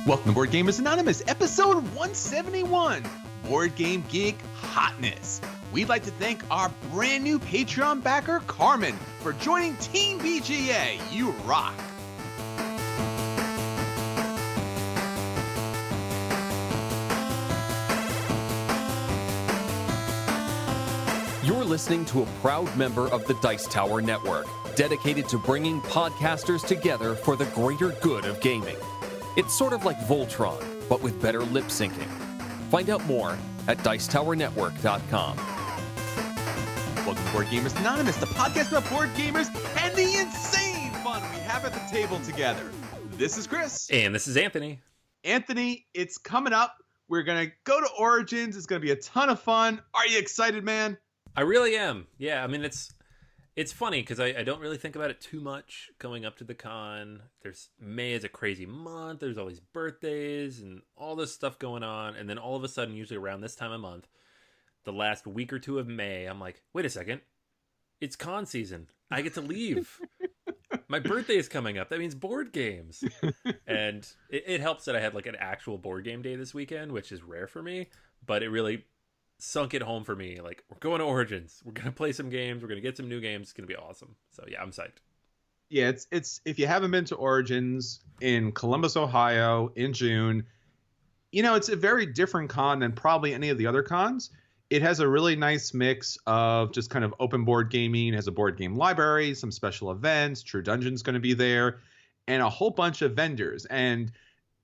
Welcome to Board Gamers Anonymous, episode 171, Board Game Geek Hotness. We'd like to thank our brand new Patreon backer, Carmen, for joining Team BGA. You rock. You're listening to a proud member of the Dice Tower Network, dedicated to bringing podcasters together for the greater good of gaming. It's sort of like Voltron, but with better lip syncing. Find out more at dicetowernetwork.com. Welcome to Board Gamers Anonymous, the podcast about board gamers and the insane fun we have at the table together. This is Chris. And this is Anthony. Anthony, it's coming up. We're going to go to Origins. It's going to be a ton of fun. Are you excited, man? I really am. Yeah, I mean, it's funny because I don't really think about it too much going up to the con. May is a crazy month. There's all these birthdays and all this stuff going on. And then all of a sudden, usually around this time of month, the last week or two of May, I'm like, wait a second. It's con season. I get to leave. My birthday is coming up. That means board games. And it helps that I had like an actual board game day this weekend, which is rare for me. But it really sunk it home for me. Like, we're going to Origins. We're going to play some games. We're going to get some new games. It's going to be awesome. So yeah, I'm psyched. Yeah, it's if you haven't been to Origins in Columbus, Ohio in June, it's a very different con than probably any of the other cons. It has a really nice mix of just kind of open board gaming. It has a board game library, some special events, True Dungeon's going to be there, and a whole bunch of vendors. And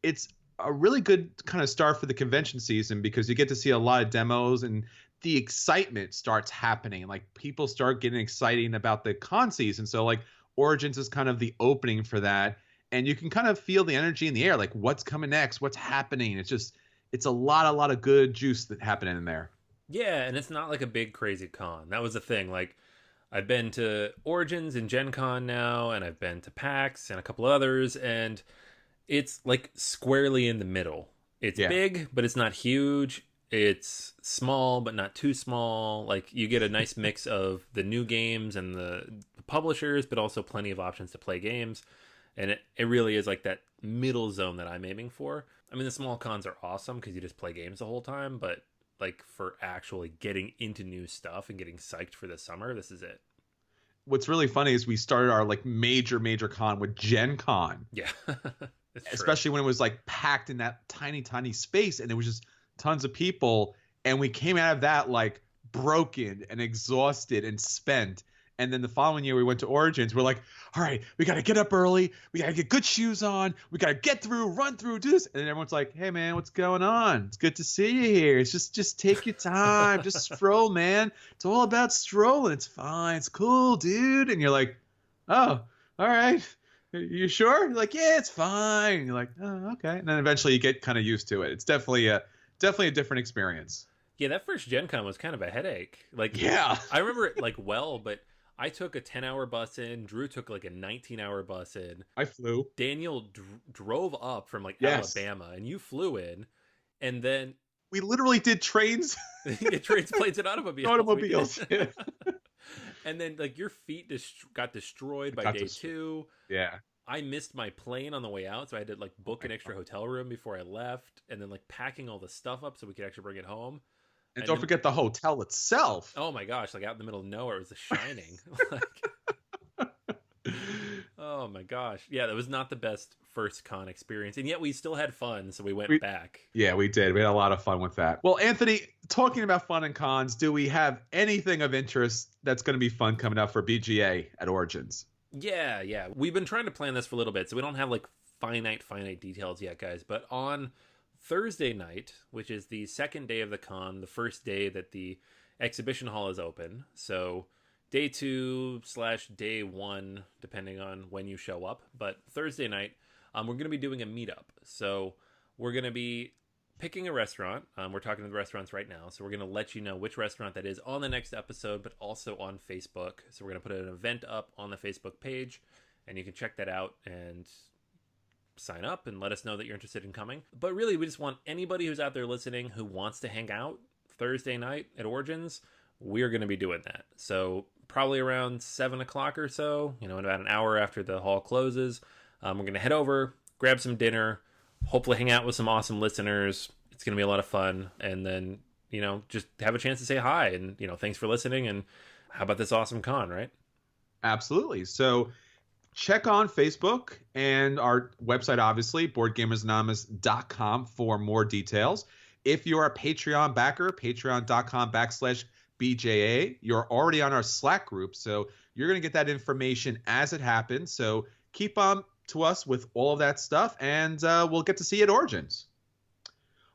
it's a really good kind of start for the convention season because you get to see a lot of demos and the excitement starts happening. Like, people start getting excited about the con season. So like Origins is kind of the opening for that. And you can kind of feel the energy in the air, like what's coming next, what's happening. It's a lot of good juice that happening in there. Yeah, and it's not like a big crazy con. That was the thing. Like, I've been to Origins and Gen Con now, and I've been to PAX and a couple others, and it's like squarely in the middle. It's big, but it's not huge. It's small, but not too small. Like, you get a nice mix of the new games and the publishers, but also plenty of options to play games. And it really is like that middle zone that I'm aiming for. I mean, the small cons are awesome because you just play games the whole time, but like for actually getting into new stuff and getting psyched for the summer, this is it. What's really funny is we started our like major con with Gen Con. Yeah. Especially when it was like packed in that tiny space and there was just tons of people, and we came out of that like broken and exhausted and spent. And then the following year we went to Origins. We're like, all right, we got to get up early. We got to get good shoes on. We got to get through, run through, do this. And then everyone's like, hey man, what's going on? It's good to see you here. It's just take your time. Just stroll, man. It's all about strolling. It's fine. It's cool, dude. And you're like, oh, all right. You sure? You're like, yeah, it's fine. You're like, oh, okay. And then eventually you get kind of used to it. It's definitely a different experience. Yeah, that first Gen Con was kind of a headache. Like, yeah, I remember it like well, but I took a 10-hour bus in. Drew took like a 19-hour bus in. I flew. Daniel drove up from like Alabama, and you flew in. And then we literally did trains. Trains, planes, and automobiles. Automobiles. Yeah. And then like your feet got destroyed by day 2. Yeah. I missed my plane on the way out, so I had to like book an extra hotel room before I left, and then like packing all the stuff up so we could actually bring it home. And don't forget the hotel itself. Oh my gosh, like out in the middle of nowhere, it was The Shining. Oh my gosh. Yeah, that was not the best first con experience, and yet we still had fun, so we went back. Yeah, we did. We had a lot of fun with that. Well, Anthony, talking about fun and cons, do we have anything of interest that's going to be fun coming up for BGA at Origins? Yeah. We've been trying to plan this for a little bit, so we don't have like finite details yet, guys. But on Thursday night, which is the second day of the con, the first day that the exhibition hall is open, so day 2/day 1, depending on when you show up. But Thursday night, we're going to be doing a meetup. So we're going to be picking a restaurant. We're talking to the restaurants right now. So we're going to let you know which restaurant that is on the next episode, but also on Facebook. So we're going to put an event up on the Facebook page, and you can check that out and sign up and let us know that you're interested in coming. But really, we just want anybody who's out there listening who wants to hang out Thursday night at Origins. We're going to be doing that. So probably around 7 o'clock or so, in about an hour after the hall closes, we're going to head over, grab some dinner, hopefully hang out with some awesome listeners. It's going to be a lot of fun. And then, just have a chance to say hi and, thanks for listening. And how about this awesome con, right? Absolutely. So check on Facebook and our website, obviously, boardgamersanonymous.com for more details. If you're a Patreon backer, patreon.com/BGA, you're already on our Slack group. So you're going to get that information as it happens. So keep on to us with all of that stuff, and we'll get to see you at Origins.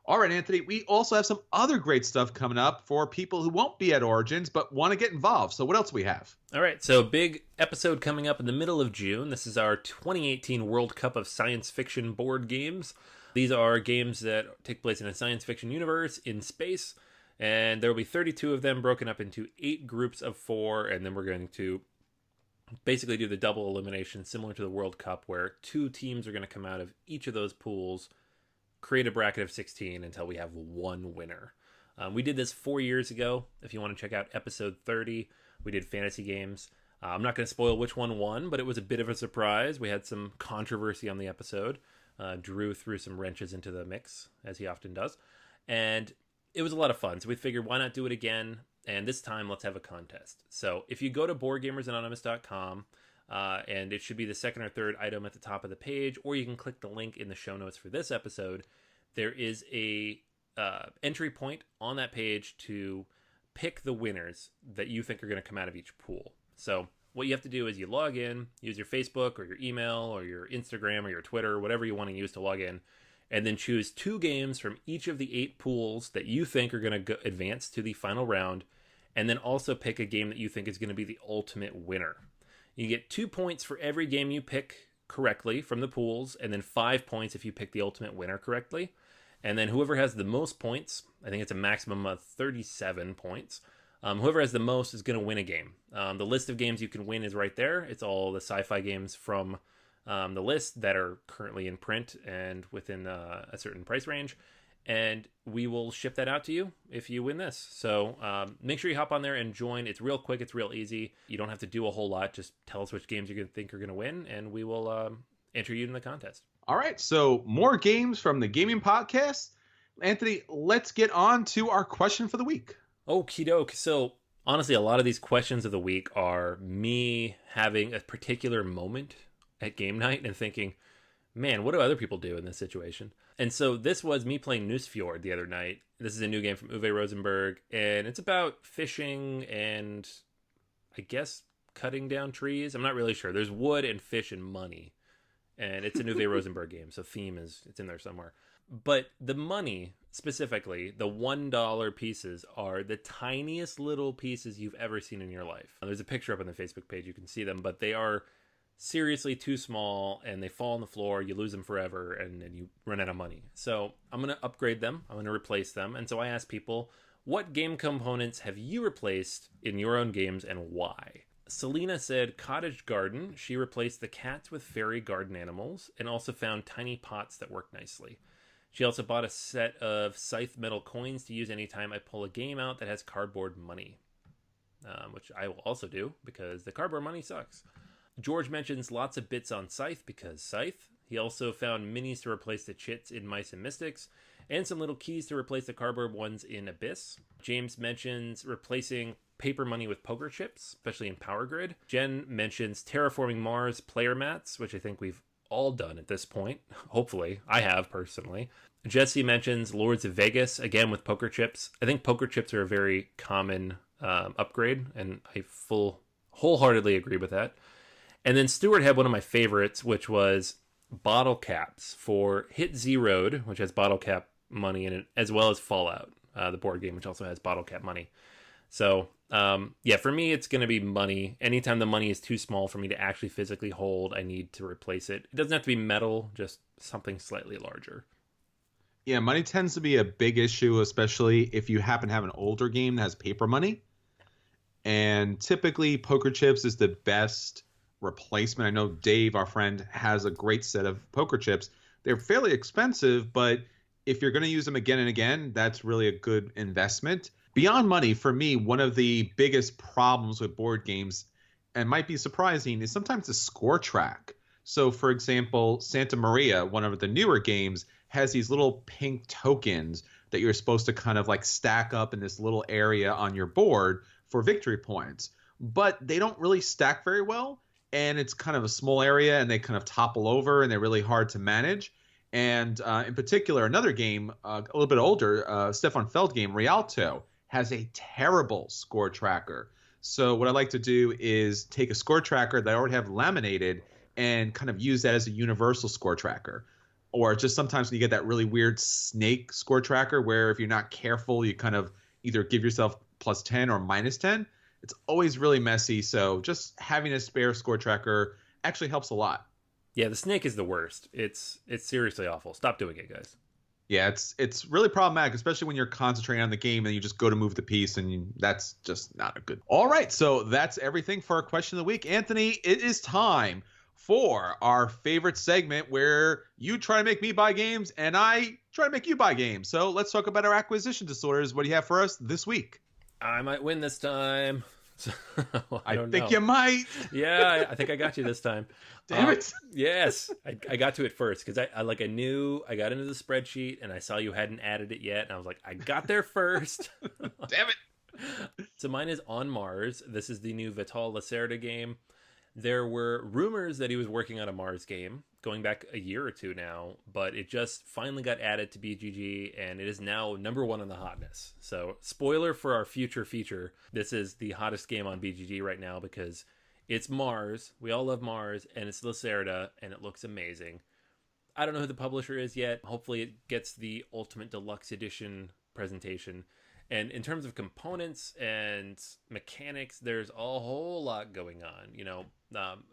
All right, Anthony, we also have some other great stuff coming up for people who won't be at Origins but want to get involved. So what else do we have? All right, so big episode coming up in the middle of June. This is our 2018 World Cup of Science Fiction board games. These are games that take place in a science fiction universe in space, and there will be 32 of them broken up into 8 groups of 4, and then we're going to basically do the double elimination similar to the World Cup, where 2 teams are going to come out of each of those pools, create a bracket of 16 until we have 1 winner. We did this 4 years ago. If you want to check out episode 30, we did fantasy games. I'm not going to spoil which one won, but it was a bit of a surprise. We had some controversy on the episode. Drew threw some wrenches into the mix, as he often does. And it was a lot of fun. So we figured, why not do it again? And this time, let's have a contest. So if you go to boardgamersanonymous.com, and it should be the second or third item at the top of the page, or you can click the link in the show notes for this episode. There is a entry point on that page to pick the winners that you think are going to come out of each pool. So what you have to do is you log in, use your Facebook or your email or your Instagram or your Twitter, whatever you want to use to log in, and then choose 2 games from each of the 8 pools that you think are going to advance to the final round, and then also pick a game that you think is going to be the ultimate winner. You get 2 points for every game you pick correctly from the pools, and then 5 points if you pick the ultimate winner correctly. And then whoever has the most points, I think it's a maximum of 37 points, whoever has the most is going to win a game. The list of games you can win is right there. It's all the Sci Fi games from the list that are currently in print and within a certain price range. And we will ship that out to you if you win this. So make sure you hop on there and join. It's real quick. It's real easy. You don't have to do a whole lot. Just tell us which games you think are going to win, and we will enter you in the contest. All right, so more games from the Gaming Podcast. Anthony, let's get on to our question for the week. Okie doke. So honestly, a lot of these questions of the week are me having a particular moment at game night and thinking, man, what do other people do in this situation? And so this was me playing Nusfjord the other night. This is a new game from Uwe Rosenberg, and it's about fishing and, I guess, cutting down trees. I'm not really sure. There's wood and fish and money, and it's an Uwe Rosenberg game, so theme it's in there somewhere. But the money, specifically, the $1 pieces, are the tiniest little pieces you've ever seen in your life. There's a picture up on the Facebook page. You can see them, but they are seriously too small, and they fall on the floor. You lose them forever, and then you run out of money. So I'm going to upgrade them. I'm going to replace them. And so I asked people, what game components have you replaced in your own games and why? Selena said cottage garden. She replaced the cats with fairy garden animals and also found tiny pots that work nicely. She also bought a set of scythe metal coins to use anytime I pull a game out that has cardboard money, which I will also do because the cardboard money sucks. George mentions lots of bits on Scythe because Scythe. He also found minis to replace the chits in Mice and Mystics, and some little keys to replace the cardboard ones in Abyss. James mentions replacing paper money with poker chips, especially in Power Grid. Jen mentions terraforming Mars player mats, which I think we've all done at this point. Hopefully. I have, personally. Jesse mentions Lords of Vegas, again with poker chips. I think poker chips are a very common upgrade, and I wholeheartedly agree with that. And then Stuart had one of my favorites, which was bottle caps for Hit Zeroed, which has bottle cap money in it, as well as Fallout, the board game, which also has bottle cap money. So, for me, it's going to be money. Anytime the money is too small for me to actually physically hold, I need to replace it. It doesn't have to be metal, just something slightly larger. Yeah, money tends to be a big issue, especially if you happen to have an older game that has paper money. And typically, poker chips is the best replacement. I know Dave, our friend, has a great set of poker chips. They're fairly expensive, but if you're going to use them again and again, that's really a good investment. Beyond money, for me, one of the biggest problems with board games, and might be surprising, is sometimes the score track. So, for example, Santa Maria, one of the newer games, has these little pink tokens that you're supposed to kind of like stack up in this little area on your board for victory points. But they don't really stack very well, and it's kind of a small area, and they kind of topple over, and they're really hard to manage. And in particular, another game, a little bit older, Stefan Feld game, Rialto, has a terrible score tracker. So what I like to do is take a score tracker that I already have laminated and kind of use that as a universal score tracker. Or just sometimes when you get that really weird snake score tracker where if you're not careful, you kind of either give yourself plus 10 or minus 10. It's always really messy. So just having a spare score tracker actually helps a lot. Yeah, the snake is the worst. It's seriously awful. Stop doing it, guys. Yeah, it's really problematic, especially when you're concentrating on the game and you just go to move the piece, and that's just not a good. All right, so that's everything for our question of the week. Anthony, it is time for our favorite segment where you try to make me buy games and I try to make you buy games. So let's talk about our acquisition disorders. What do you have for us this week? I might win this time. I think you might. Yeah, I think I got you this time. Damn it. Yes, I got to it first because I knew I got into the spreadsheet and I saw you hadn't added it yet. And I was like, I got there first. Damn it. So mine is On Mars. This is the new Vital Lacerda game. There were rumors that he was working on a Mars game going back a year or two now, but it just finally got added to BGG, and it is now number 1 on the Hotness. So, spoiler for our future feature, this is the hottest game on BGG right now because it's Mars. We all love Mars, and it's Lacerda, and it looks amazing. I don't know who the publisher is yet. Hopefully it gets the Ultimate Deluxe Edition presentation. And in terms of components and mechanics, there's a whole lot going on. You know,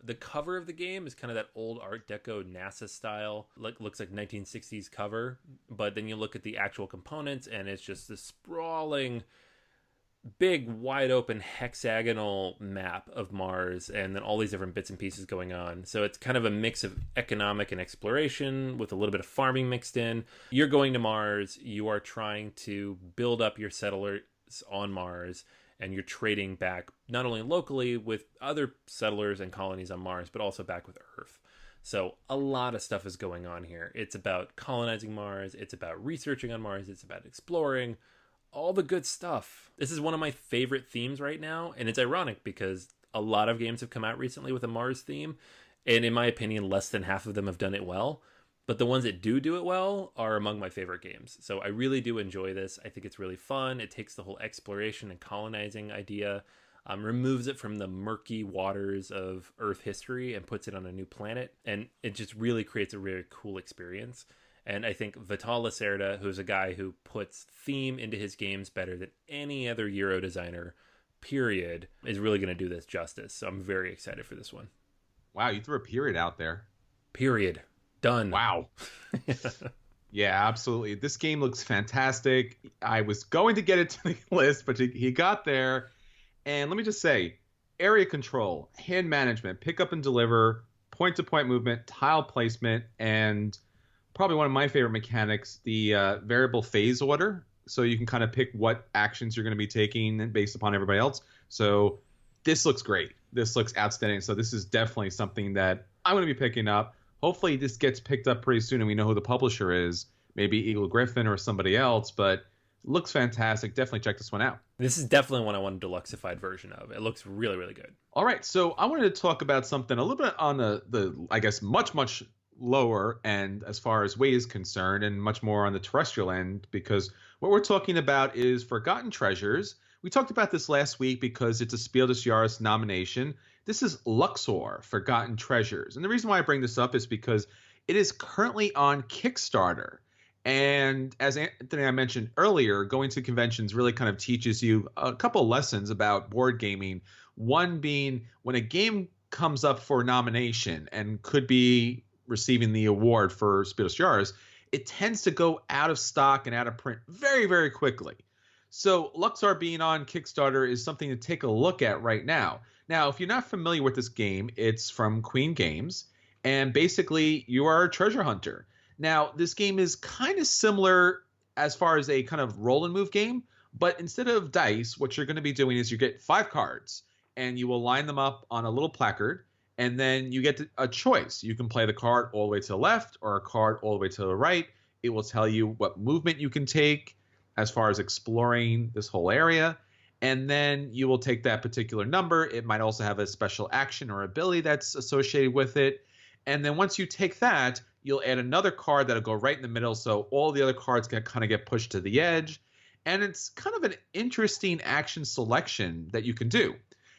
the cover of the game is kind of that old Art Deco NASA style, looks like 1960s cover. But then you look at the actual components, and it's just this sprawling, big, wide open hexagonal map of Mars, and then all these different bits and pieces going on. So it's kind of a mix of economic and exploration with a little bit of farming mixed in. You're going to Mars, you are trying to build up your settlers on Mars, and you're trading back not only locally with other settlers and colonies on Mars, but also back with Earth. So a lot of stuff is going on here. It's about colonizing Mars, it's about researching on Mars, it's about exploring, all the good stuff. This is one of my favorite themes right now, and it's ironic because a lot of games have come out recently with a Mars theme, and in my opinion, less than half of them have done it well. But the ones that do it well are among my favorite games. So I really do enjoy this. I think it's really fun. It takes the whole exploration and colonizing idea, removes it from the murky waters of Earth history and puts it on a new planet, and it just really creates a really cool experience. And I think Vital Lacerda, who's a guy who puts theme into his games better than any other Euro designer, period, is really going to do this justice. So I'm very excited for this one. Wow, you threw a period out there. Period. Done. Wow. Yeah, absolutely. This game looks fantastic. I was going to get it to the list, but he got there. And let me just say, area control, hand management, pick up and deliver, point-to-point movement, tile placement, and probably one of my favorite mechanics, the variable phase order. So you can kind of pick what actions you're going to be taking based upon everybody else. So this looks great. This looks outstanding. So this is definitely something that I'm going to be picking up. Hopefully this gets picked up pretty soon and we know who the publisher is. Maybe Eagle Griffin or somebody else, but looks fantastic. Definitely check this one out. This is definitely one I want a deluxified version of. It looks really, really good. All right. So I wanted to talk about something a little bit on the I guess, much lower end as far as weight is concerned and much more on the terrestrial end, because what we're talking about is Forgotten Treasures. We talked about this last week because it's a Spiel des Jahres nomination. This is Luxor, Forgotten Treasures. And the reason why I bring this up is because it is currently on Kickstarter. And as Anthony and I mentioned earlier, going to conventions really kind of teaches you a couple lessons about board gaming. One being when a game comes up for nomination and could be receiving the award for Spiel des Jahres, it tends to go out of stock and out of print very, very quickly. So Luxor being on Kickstarter is something to take a look at right now. Now, if you're not familiar with this game, it's from Queen Games, and basically you are a treasure hunter. Now, this game is kind of similar as far as a kind of roll and move game, but instead of dice, what you're going to be doing is you get 5 cards, and you will line them up on a little placard, And then you get a choice. You can play the card all the way to the left or a card all the way to the right. It will tell you what movement you can take as far as exploring this whole area. And then you will take that particular number. It might also have a special action or ability that's associated with it. And then once you take that, you'll add another card that'll go right in the middle. So all the other cards can kind of get pushed to the edge. And it's kind of an interesting action selection that you can do.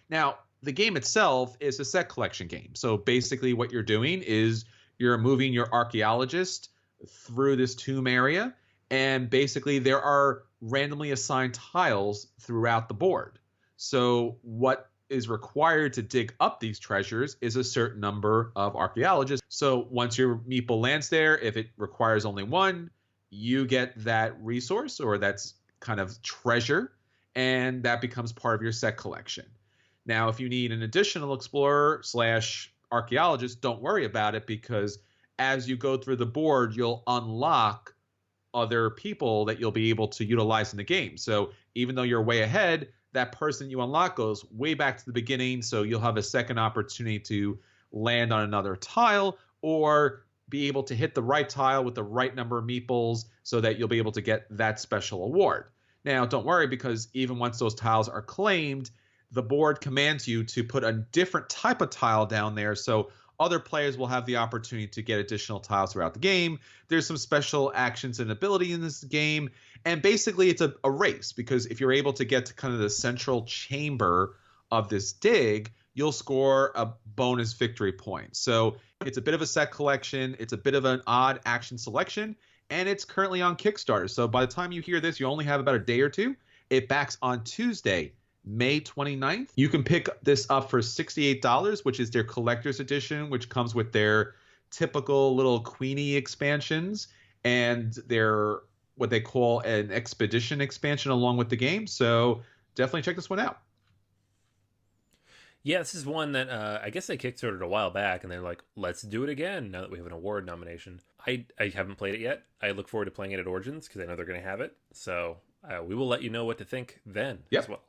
Now, the game itself is a set collection game. So basically what you're doing is you're moving your archaeologist through this tomb area. And basically there are randomly assigned tiles throughout the board. So what is required to dig up these treasures is a certain number of archaeologists. So once your meeple lands there, if it requires only one, you get that resource or that's kind of treasure, and that becomes part of your set collection. Now, if you need an additional explorer / archaeologist, don't worry about it, because as you go through the board, you'll unlock other people that you'll be able to utilize in the game. So even though you're way ahead, that person you unlock goes way back to the beginning. So you'll have a second opportunity to land on another tile or be able to hit the right tile with the right number of meeples so that you'll be able to get that special award. Now, don't worry, because even once those tiles are claimed, the board commands you to put a different type of tile down there. So other players will have the opportunity to get additional tiles throughout the game. There's some special actions and ability in this game. And basically it's a race, because if you're able to get to kind of the central chamber of this dig, you'll score a bonus victory point. So it's a bit of a set collection. It's a bit of an odd action selection, and it's currently on Kickstarter. So by the time you hear this, you only have about a day or two. It backs on Tuesday, May 29th. You can pick this up for $68, which is their collector's edition, which comes with their typical little Queenie expansions and their what they call an expedition expansion along with the game. So definitely check this one out. Yeah, this is one that I guess they kickstarted a while back, and they're like, let's do it again now that we have an award nomination. I haven't played it yet. I look forward to playing it at Origins because I know they're going to have it. So we will let you know what to think then as well.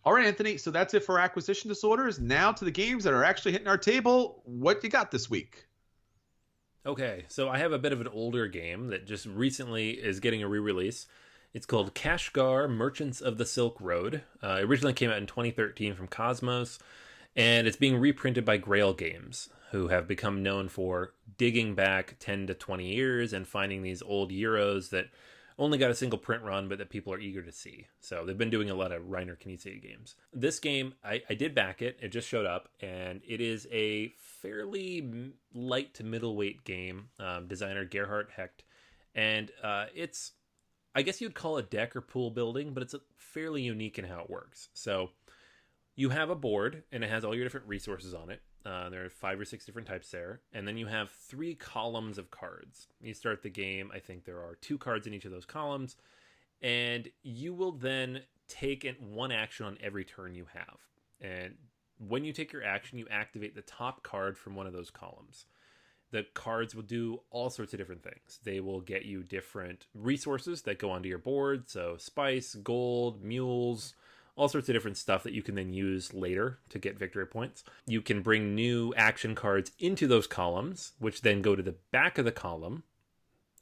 All right, Anthony, so that's it for acquisition disorders. Now to the games that are actually hitting our table. What you got this week? Okay, so I have a bit of an older game that just recently is getting a re-release. It's called Kashgar, Merchants of the Silk Road. It originally came out in 2013 from Cosmos, and it's being reprinted by Grail Games, who have become known for digging back 10 to 20 years and finding these old Euros that only got a single print run, but that people are eager to see. So they've been doing a lot of Reiner Knizia games. This game, I did back it. It just showed up, and it is a fairly light to middleweight game. Designer Gerhard Hecht. And it's, I guess you'd call it deck or pool building, but it's fairly unique in how it works. So you have a board, and it has all your different resources on it. There are 5 or 6 different types there. And then you have 3 columns of cards. You start the game, I think there are 2 cards in each of those columns. And you will then take one action on every turn you have. And when you take your action, you activate the top card from one of those columns. The cards will do all sorts of different things. They will get you different resources that go onto your board. So spice, gold, mules, all sorts of different stuff that you can then use later to get victory points. You can bring new action cards into those columns, which then go to the back of the column.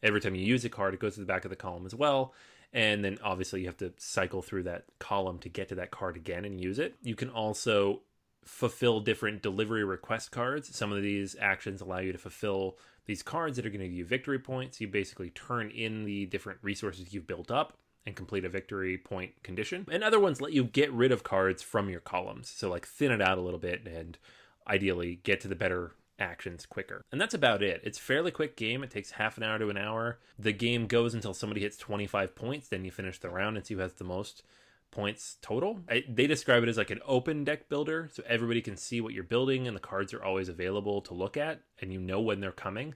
Every time you use a card, it goes to the back of the column as well. And then obviously you have to cycle through that column to get to that card again and use it. You can also fulfill different delivery request cards. Some of these actions allow you to fulfill these cards that are going to give you victory points. You basically turn in the different resources you've built up and complete a victory point condition. And other ones let you get rid of cards from your columns. So like thin it out a little bit and ideally get to the better actions quicker. And that's about it. It's a fairly quick game. It takes half an hour to an hour. The game goes until somebody hits 25 points. Then you finish the round and see who has the most points total. They describe it as like an open deck builder. So everybody can see what you're building and the cards are always available to look at. And you know when they're coming.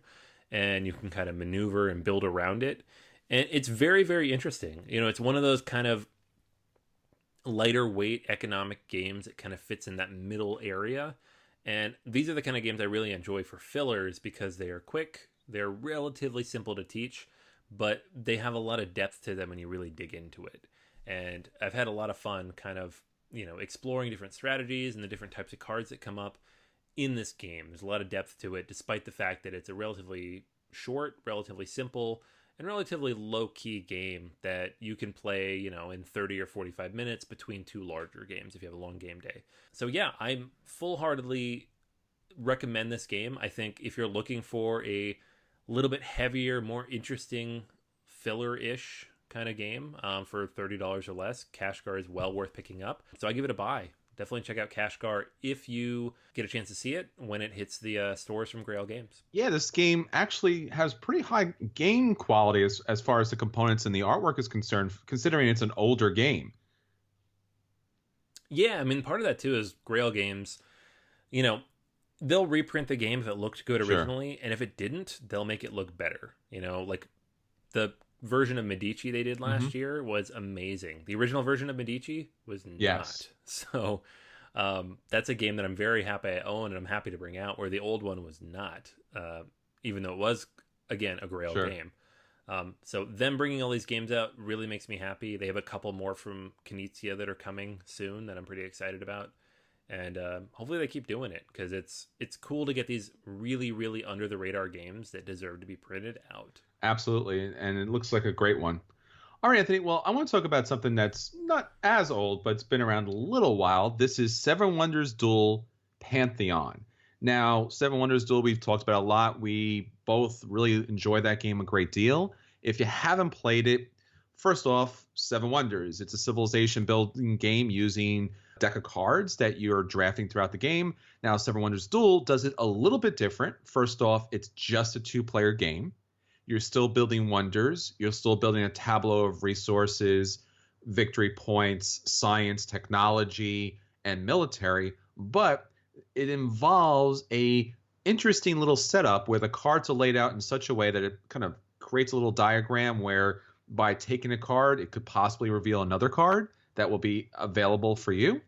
And you can kind of maneuver and build around it. And it's very, very interesting. You know, it's one of those kind of lighter weight economic games that kind of fits in that middle area. And these are the kind of games I really enjoy for fillers because they are quick, they're relatively simple to teach, but they have a lot of depth to them when you really dig into it. And I've had a lot of fun kind of, you know, exploring different strategies and the different types of cards that come up. in this game. There's a lot of depth to it, despite the fact that it's a relatively short, relatively simple, and relatively low-key game that you can play, in 30 or 45 minutes between two larger games if you have a long game day. So yeah, I'm full-heartedly recommend this game. I think if you're looking for a little bit heavier, more interesting, filler-ish kind of game for $30 or less, Kashgar is well worth picking up. So I give it a buy. Definitely check out Kashgar if you get a chance to see it when it hits the stores from Grail Games. Yeah, this game actually has pretty high game quality as far as the components and the artwork is concerned, considering it's an older game. Yeah, I mean, part of that too is Grail Games, they'll reprint the game if it looked good originally, and if it didn't, they'll make it look better. Like the version of Medici they did last year was amazing. The original version of Medici was not. Yes. So that's a game that I'm very happy I own and I'm happy to bring out, where the old one was not, even though it was, again, a Grail game. So them bringing all these games out really makes me happy. They have a couple more from Knizia that are coming soon that I'm pretty excited about. And hopefully they keep doing it, because it's cool to get these really, really under-the-radar games that deserve to be printed out. Absolutely, and it looks like a great one. All right, Anthony, well, I want to talk about something that's not as old, but it's been around a little while. This is Seven Wonders Duel Pantheon. Now, Seven Wonders Duel we've talked about a lot. We both really enjoy that game a great deal. If you haven't played it, first off, Seven Wonders. It's a civilization-building game using a deck of cards that you're drafting throughout the game. Now, Seven Wonders Duel does it a little bit different. First off, it's just a two-player game. You're still building wonders. You're still building a tableau of resources, victory points, science, technology, and military. But it involves a interesting little setup where the cards are laid out in such a way that it kind of creates a little diagram where by taking a card, it could possibly reveal another card that will be available for you.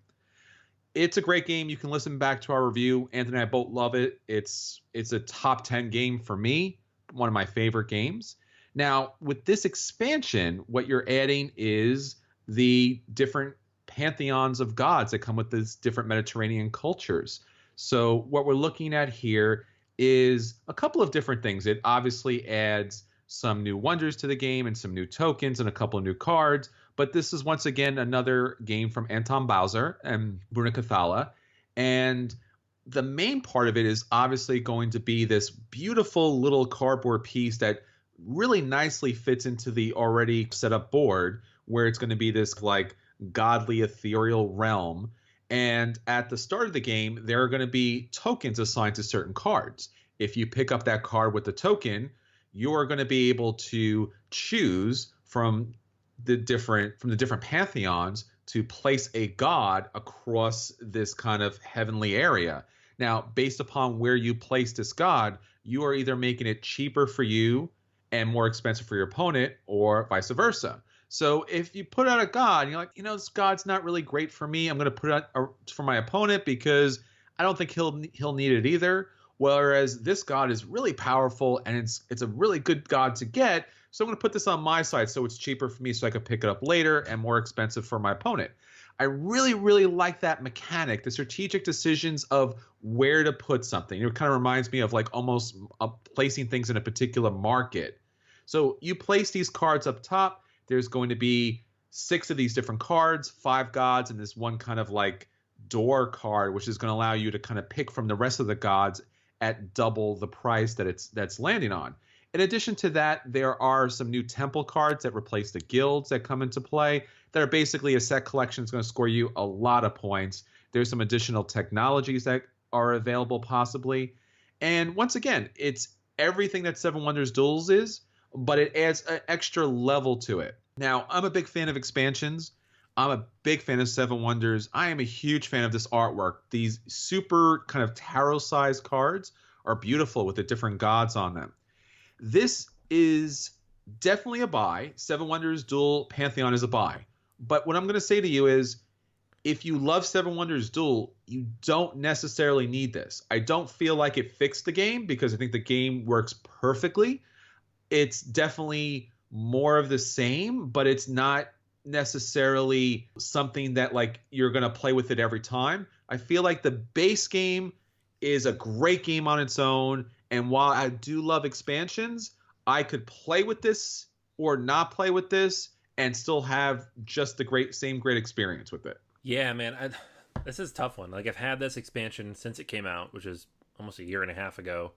It's a great game. You can listen back to our review. Anthony and I both love it. It's a top 10 game for me. One of my favorite games. Now, with this expansion, what you're adding is the different pantheons of gods that come with these different Mediterranean cultures. So what we're looking at here is a couple of different things. It obviously adds some new wonders to the game and some new tokens and a couple of new cards. But this is once again another game from Anton Bowser and Bruna Cathala. And the main part of it is obviously going to be this beautiful little cardboard piece that really nicely fits into the already set up board, where it's going to be this like godly ethereal realm. And at the start of the game, there are going to be tokens assigned to certain cards. If you pick up that card with the token, you are going to be able to choose from the different pantheons to place a god across this kind of heavenly area. Now, based upon where you place this god, you are either making it cheaper for you and more expensive for your opponent, or vice versa. So if you put out a god and you're like, this god's not really great for me, I'm going to put it out for my opponent because I don't think he'll need it either. Whereas this god is really powerful and it's a really good god to get, so I'm going to put this on my side so it's cheaper for me so I can pick it up later and more expensive for my opponent. I really, really like that mechanic, the strategic decisions of where to put something. It kind of reminds me of like almost placing things in a particular market. So you place these cards up top. There's going to be 6 of these different cards, 5 gods, and this one kind of like door card, which is going to allow you to kind of pick from the rest of the gods at double the price that's landing on. In addition to that, there are some new temple cards that replace the guilds that come into play that are basically a set collection that's going to score you a lot of points. There's some additional technologies that are available possibly. And once again, it's everything that Seven Wonders Duels is, but it adds an extra level to it. Now, I'm a big fan of expansions. I'm a big fan of Seven Wonders. I am a huge fan of this artwork. These super kind of tarot-sized cards are beautiful with the different gods on them. This is definitely a buy. Seven Wonders Duel Pantheon is a buy. But what I'm going to say to you is, if you love Seven Wonders Duel, you don't necessarily need this. I don't feel like it fixed the game because I think the game works perfectly. It's definitely more of the same, but it's not necessarily something that like you're going to play with it every time. I feel like the base game is a great game on its own. And while I do love expansions, I could play with this or not play with this and still have just the same great experience with it. Yeah, man, this is a tough one. Like, I've had this expansion since it came out, which is almost a year and a half ago,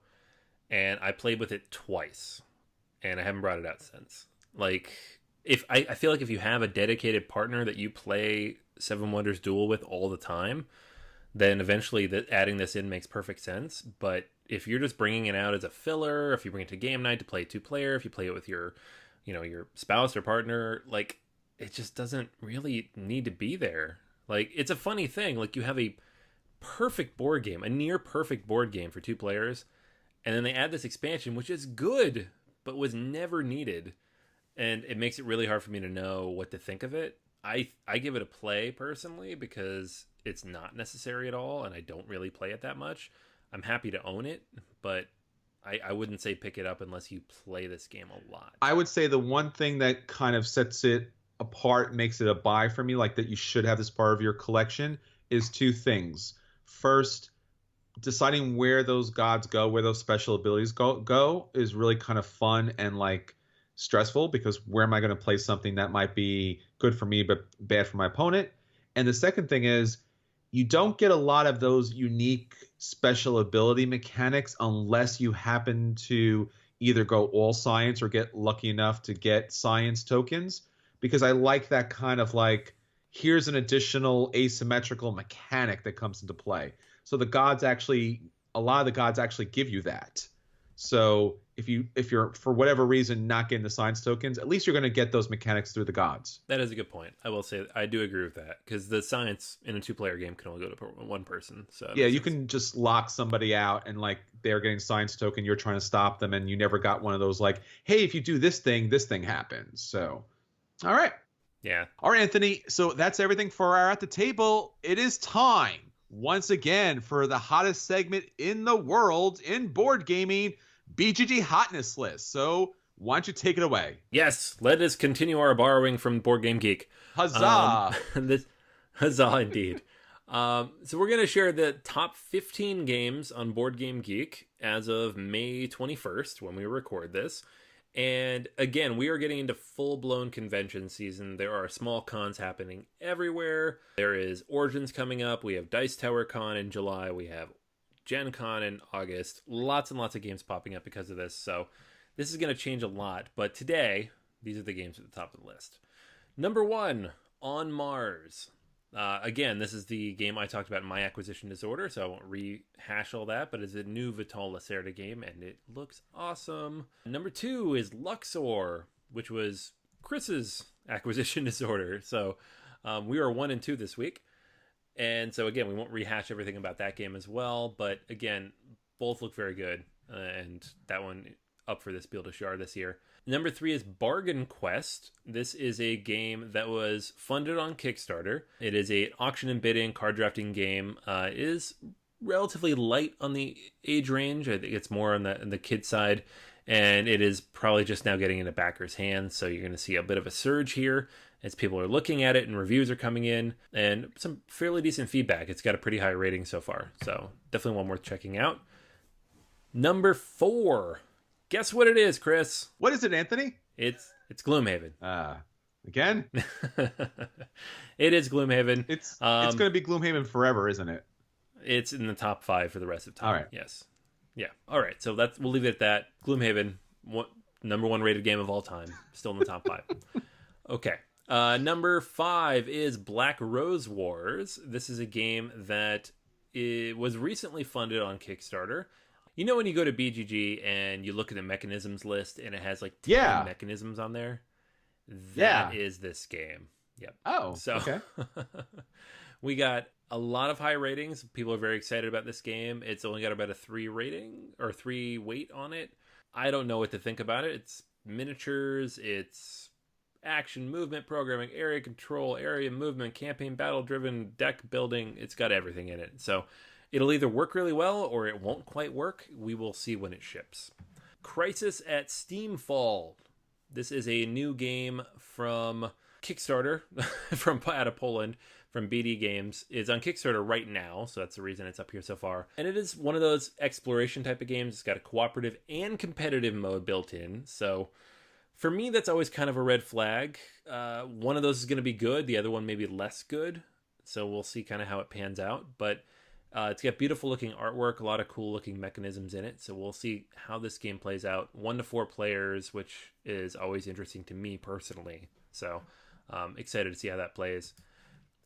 and I played with it twice, and I haven't brought it out since. Like, if I feel like if you have a dedicated partner that you play Seven Wonders Duel with all the time, then eventually adding this in makes perfect sense. But if you're just bringing it out as a filler, if you bring it to game night to play 2-player, if you play it with your spouse or partner, like, it just doesn't really need to be there. Like, it's a funny thing. Like, you have a perfect board game, a near perfect board game for 2 players, and then they add this expansion, which is good, but was never needed. And it makes it really hard for me to know what to think of it. I give it a play personally because it's not necessary at all, and I don't really play it that much. I'm happy to own it, but I wouldn't say pick it up unless you play this game a lot. I would say the one thing that kind of sets it apart, makes it a buy for me, like that you should have this part of your collection, is 2 things. First, deciding where those gods go, where those special abilities go is really kind of fun and like stressful, because where am I going to play something that might be good for me but bad for my opponent? And the second thing is, you don't get a lot of those unique special ability mechanics unless you happen to either go all science or get lucky enough to get science tokens, because I like that kind of like, here's an additional asymmetrical mechanic that comes into play. So a lot of the gods actually give you that. So if you're for whatever reason not getting the science tokens, at least you're going to get those mechanics through the gods. That is a good point. I will say I do agree with that, because the science in a 2-player game can only go to one person. So yeah, you can just lock somebody out and like they're getting science token, you're trying to stop them, and you never got one of those like, hey, if you do this thing happens. So, all right. Yeah. All right, Anthony. So that's everything for our At the Table. It is time once again for the hottest segment in the world in board gaming, BGG Hotness List. So why don't you take it away? Yes, let us continue our borrowing from Board Game Geek. Huzzah! Huzzah indeed. So we're going to share the top 15 games on Board Game Geek as of May 21st when we record this. And again, we are getting into full-blown convention season. There are small cons happening everywhere. There is Origins coming up. We have Dice Tower Con in July. We have Gen Con in August. Lots and lots of games popping up because of this. So this is going to change a lot. But today, these are the games at the top of the list. Number 1, On Mars. Again, this is the game I talked about in my acquisition disorder, so I won't rehash all that, but it's a new Vital Lacerda game, and it looks awesome. Number 2 is Luxor, which was Chris's acquisition disorder, so we are 1 and 2 this week. And so again, we won't rehash everything about that game as well, but again, both look very good, and that one up for this Spiel des Jahres this year. Number 3 is Bargain Quest. This is a game that was funded on Kickstarter. It is an auction and bidding card drafting game. It is relatively light on the age range. I think it's more on the kid side, and it is probably just now getting into backers' hands. So you're going to see a bit of a surge here as people are looking at it and reviews are coming in, and some fairly decent feedback. It's got a pretty high rating so far, so definitely one worth checking out. Number 4. Guess what it is, Chris? What is it, Anthony? It's Gloomhaven. Again? It is Gloomhaven. It's going to be Gloomhaven forever, isn't it? It's in the top 5 for the rest of time. All right. Yes. Yeah. All right. So we'll leave it at that. Gloomhaven, number 1 rated game of all time, still in the top 5. Okay. Number 5 is Black Rose Wars. This is a game that was recently funded on Kickstarter. You know when you go to BGG and you look at the mechanisms list and it has like 10 mechanisms on there? That is this game. Yep. Oh, so, okay. We got a lot of high ratings. People are very excited about this game. It's only got about a 3 rating or 3 weight on it. I don't know what to think about it. It's miniatures. It's action, movement, programming, area control, area movement, campaign, battle-driven, deck building. It's got everything in it. So it'll either work really well or it won't quite work. We will see when it ships. Crisis at Steamfall. This is a new game from Kickstarter out of Poland from BD Games is on Kickstarter right now, so that's the reason it's up here so far. And it is one of those exploration type of games. It's got a cooperative and competitive mode built in, so for me, that's always kind of a red flag. One of those is going to be good, the other one maybe less good, so we'll see kind of how it pans out. But it's got beautiful looking artwork, a lot of cool looking mechanisms in it, so we'll see how this game plays out. 1 to 4 players, which is always interesting to me personally, so excited to see how that plays.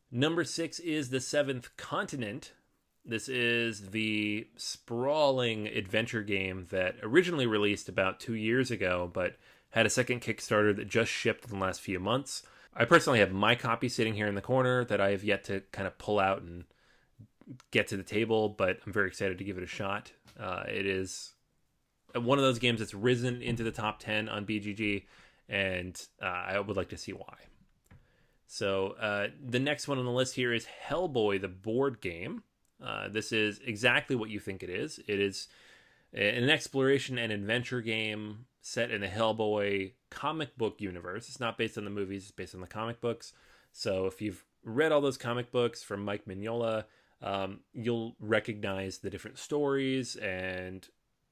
Number 6 is The Seventh Continent. This is the sprawling adventure game that originally released about 2 years ago, but had a second Kickstarter that just shipped in the last few months. I personally have my copy sitting here in the corner that I have yet to kind of pull out and get to the table, but I'm very excited to give it a shot. It is one of those games that's risen into the top 10 on BGG, and I would like to see why. So the next one on the list here is Hellboy, the board game. This is exactly what you think it is. It is an exploration and adventure game set in the Hellboy comic book universe. It's not based on the movies, it's based on the comic books. So if you've read all those comic books from Mike Mignola, you'll recognize the different stories and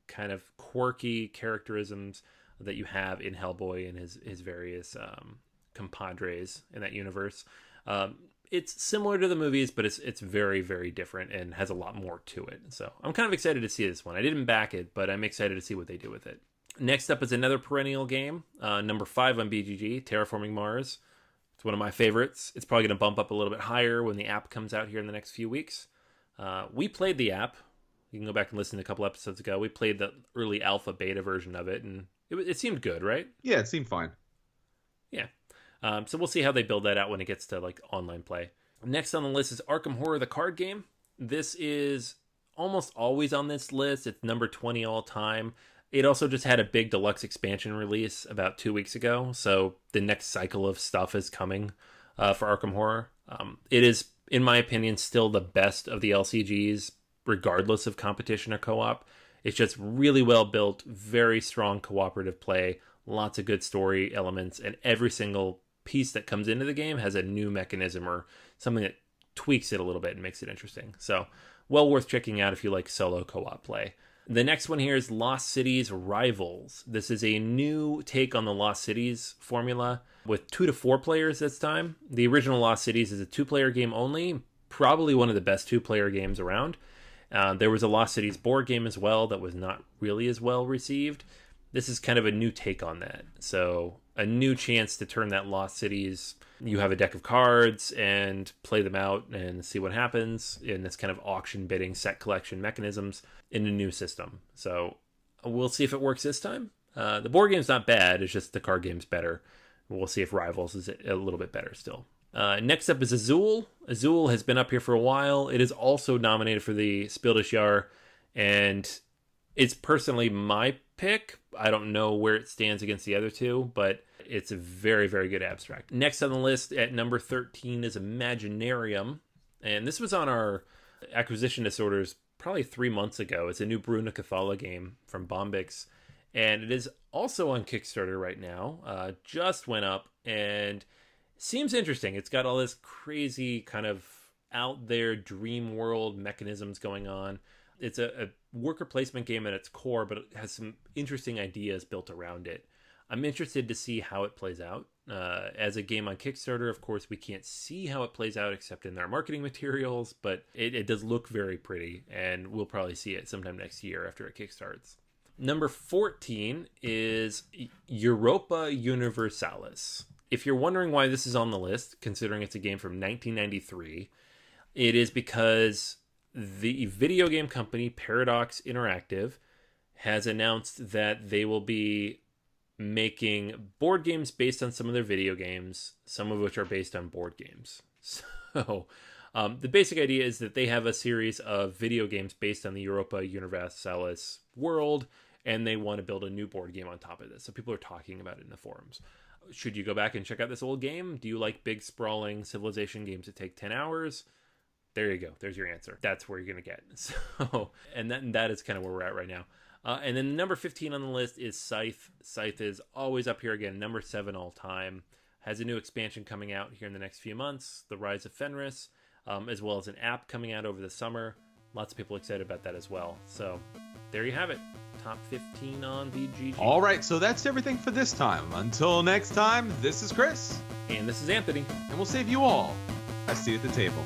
kind of quirky characterisms that you have in Hellboy and his various compadres in that universe. It's similar to the movies, but it's very, very different and has a lot more to it. So I'm kind of excited to see this one. I didn't back it, but I'm excited to see what they do with it. Next up is another perennial game, number 5 on BGG, Terraforming Mars. It's one of my favorites. It's probably going to bump up a little bit higher when the app comes out here in the next few weeks. We played the app. You can go back and listen to a couple episodes ago. We played the early alpha beta version of it, and it seemed good, right? Yeah, it seemed fine. Yeah. So we'll see how they build that out when it gets to like online play. Next on the list is Arkham Horror, the card game. This is almost always on this list. It's number 20 all time. It also just had a big deluxe expansion release about 2 weeks ago, so the next cycle of stuff is coming for Arkham Horror. It is, in my opinion, still the best of the LCGs, regardless of competition or co-op. It's just really well built, very strong cooperative play, lots of good story elements, and every single piece that comes into the game has a new mechanism or something that tweaks it a little bit and makes it interesting. So, well worth checking out if you like solo co-op play. The next one here is Lost Cities Rivals. This is a new take on the Lost Cities formula with 2 to 4 players this time. The original Lost Cities is a 2-player game only, probably one of the best 2-player games around. There was a Lost Cities board game as well that was not really as well received. This is kind of a new take on that. So a new chance to turn that Lost Cities. You have a deck of cards and play them out and see what happens in this kind of auction bidding set collection mechanisms in a new system. So we'll see if it works this time. The board game's not bad. It's just the card game's better. We'll see if Rivals is a little bit better still. Next up is Azul. Azul has been up here for a while. It is also nominated for the Spiel des Jahres, and it's personally my pick. I don't know where it stands against the other two, but it's a very, very good abstract. Next on the list at number 13 is Imaginarium, and this was on our acquisition disorders probably 3 months ago. It's a new Bruna Cathala game from Bombix, and it is also on Kickstarter right now. Just went up and seems interesting. It's got all this crazy kind of out there dream world mechanisms going on. It's a worker placement game at its core, but it has some interesting ideas built around it. I'm interested to see how it plays out. As a game on Kickstarter, of course, we can't see how it plays out except in their marketing materials, but it does look very pretty, and we'll probably see it sometime next year after it kickstarts. Number 14 is Europa Universalis. If you're wondering why this is on the list, considering it's a game from 1993, it is because the video game company Paradox Interactive has announced that they will be making board games based on some of their video games, some of which are based on board games. So the basic idea is that they have a series of video games based on the Europa Universalis world, and they want to build a new board game on top of this. So people are talking about it in the forums. Should you go back and check out this old game? Do you like big, sprawling civilization games that take 10 hours? There you go. There's your answer. That's where you're going to get. So, and that is kind of where we're at right now. And then number 15 on the list is Scythe. Scythe is always up here again, number 7 all time. has a new expansion coming out here in the next few months, The Rise of Fenris, as well as an app coming out over the summer. Lots of people excited about that as well. So there you have it. Top 15 on BGG. All right, so that's everything for this time. Until next time, this is Chris. And this is Anthony. And we'll save you all a seat at the table.